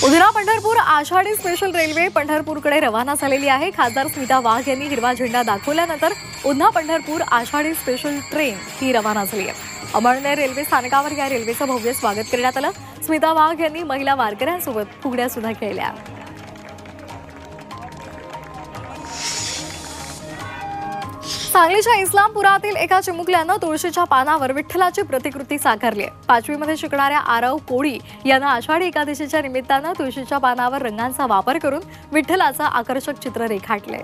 Udhna Pandharpur Ashadhi special railway पंढरपूरकडे रवाना झालेली आहे। खासदार स्मिता वाघ यांनी हिरवा झेंडा दाखवल्यानंतर उधना पंढरपूर आषाढी स्पेशल ट्रेन ही रवाना झाली आहे। अमळनेर रेल्वे स्थानकावर या रेल्वेचं भव्य स्वागत करण्यात आलं। स्मिता वाघ यांनी महिला वारकऱ्यांसोबत फुगड्या सुद्धा खेळल्या। सांगलीच्या इस्लामपुरातील एका चिमुकल्यानं तुळशीच्या पानावर विठ्ठलाची प्रतिकृती साकारली आहे। 5वी मध्ये शिकणाऱ्या आरव कोळी यांना आषाढी एकादशीच्या निमित्तानं तुळशीच्या पानावर रंगांचा वापर करून विठ्ठलाचं आकर्षक चित्र रेखाटले।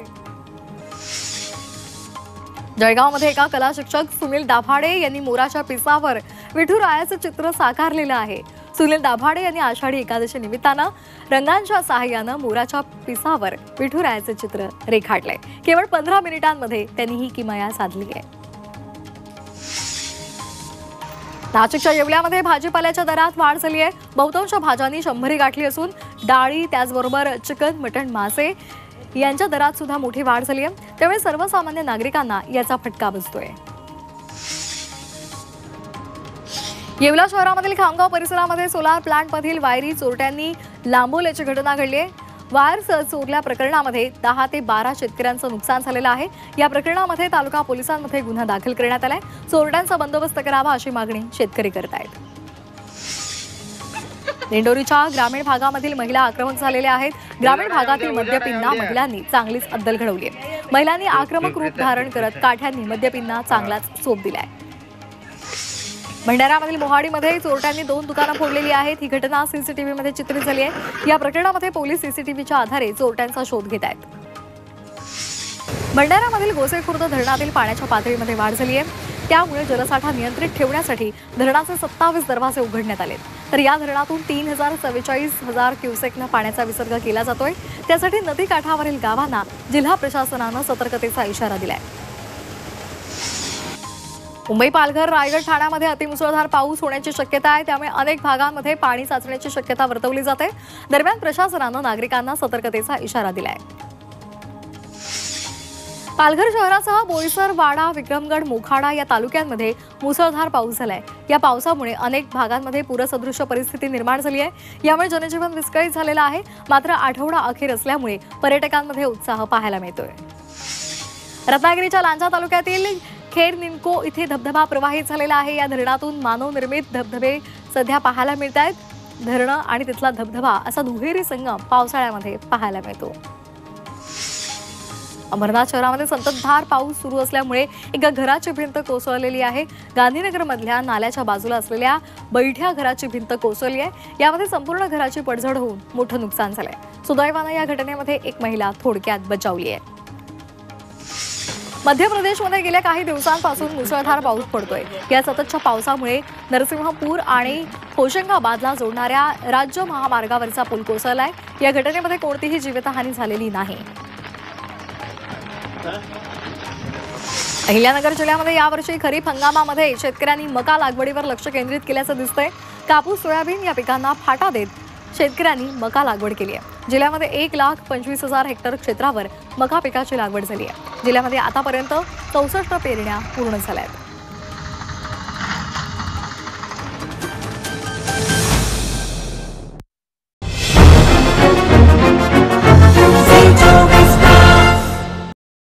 जळगावमध्ये एका कला शिक्षक सुनील दाभाडे यांनी मोराच्या पिसावर विठुरायाचं चित्र साकारलेलं आहे। सुनील दाभाडे यांनी आषाढी एकादशी निमित्तानं रंगांच्या सहाय्यानं मोराच्या पिसावर विठुरायाचे चित्र रेखाटले। केवळ 15 मिनिटांमध्ये त्यांनी ही किमया साधली आहे। नाशिकच्या येवल्यामध्ये भाजीपाल्याच्या दरात वाढ झाली आहे। बहुतांश भाज्यांनी 100 गाठली असून डाळी त्याचबरोबर चिकन, मटण, मासे यांच्या दरात सुद्धा मोठी वाढ झाली आहे। त्यामुळे सर्वसामान्य नागरिकांना याचा फटका बसतोय। येवला शहरामधील खामगाव परिसरामध्ये सोलार प्लांटमधील वायरी चोरट्यांनी लांबवल्याची घटना घडली आहे। वायर चोरल्या प्रकरणामध्ये 10 ते 12 शेतकऱ्यांचं नुकसान झालेलं आहे। या प्रकरणामध्ये तालुका पोलिसांमध्ये गुन्हा दाखल करण्यात आलाय। चोरट्यांचा बंदोबस्त करावा अशी मागणी शेतकरी करत आहेत। दिंडोरीच्या ग्रामीण भागामधील महिला आक्रमक झालेल्या आहेत। ग्रामीण भागातील मद्यपींना महिलांनी चांगलीच अद्दल घडवली आहे। महिलांनी आक्रमक रूप धारण करत काठ्यांनी मद्यपींना चांगलाच चोप दिलाय। भंडारामधील मोहाडीमध्ये चोरट्यांनी 2 दुकानं फोडलेली आहेत। ही घटना सीसीटीव्ही मध्ये चित्रित झाली आहे। या प्रकरणामध्ये पोलीस सीसीटीव्हीच्या आधारे चोरट्यांचा शोध घेत आहेत। भंडारामधील गोसेखुर्द धरणातील पाण्याच्या पातळीमध्ये वाढ झाली आहे। त्यामुळे जलसाठा नियंत्रित ठेवण्यासाठी धरणाचे 27 दरवाजे उघडण्यात आले। तर या धरणातून 3,44,000 क्युसेकनं पाण्याचा विसर्ग केला जातोय। त्यासाठी नदीकाठावरील गावांना जिल्हा प्रशासनानं सतर्कतेचा इशारा दिलाय। मुंबई, पालघर, रायगड, ठाण्यामध्ये अतिमुसळधार पाऊस होण्याची शक्यता आहे। त्यामुळे अनेक भागांमध्ये पाणी साचण्याची शक्यता वर्तवली जाते। दरम्यान प्रशासनानं नागरिकांना सतर्कतेचा इशारा दिलाय। पालघर शहरासह बोईसर, वाडा, विक्रमगड, मोखाडा या तालुक्यांमध्ये मुसळधार पाऊस झालाय। या पावसामुळे अनेक भागांमध्ये पूरसदृश परिस्थिती निर्माण झाली आहे। यामुळे जनजीवन विस्कळीत झालेलं आहे। मात्र आठवडा अखेर असल्यामुळे पर्यटकांमध्ये उत्साह पाहायला मिळतोय। रत्नागिरीच्या लांजा तालुक्यातील खेर निमको इथे धबधबा प्रवाहित झालेला आहे। या धरणातून मानवनिर्मित धबधबे सध्या पाहायला मिळत आहेत। धरणं आणि तिथला धबधबा असा दुहेरी संगम पावसाळ्यामध्ये पाहायला मिळतो। अमरनाथ शहरामध्ये संततधार पाऊस सुरू असल्यामुळे एका घराची भिंत कोसळलेली आहे। गांधीनगर मधल्या नाल्याच्या बाजूला असलेल्या बैठ्या घराची भिंत कोसळली आहे। यामध्ये संपूर्ण घराची पडझड होऊन मोठं नुकसान झालंय। सुदैवानं या घटनेमध्ये एक महिला थोडक्यात बचावली आहे। मध्य प्रदेशमध्ये गेल्या काही दिवसांपासून मुसळधार पाऊस पडतोय। या सततच्या पावसामुळे नरसिंहपूर आणि होशंगाबादला जोडणाऱ्या राज्य महामार्गावरचा पूल कोसळलाय। या घटनेमध्ये कोणतीही जीवितहानी झालेली नाही। अहिल्यानगर जिल्ह्यामध्ये यावर्षी खरीप हंगामामध्ये शेतकऱ्यांनी मका लागवडीवर लक्ष केंद्रित केल्याचं दिसतंय। कापूस, सोयाबीन या पिकांना फाटा देत शेतकऱ्यांनी मका लागवड केली आहे। जिल्ह्यामध्ये 1,25,000 हेक्टर क्षेत्रावर मका पिकाची लागवड झाली आहे। जिल्ह्यामध्ये आतापर्यंत 64 पेरण्या पूर्ण झाल्या आहेत।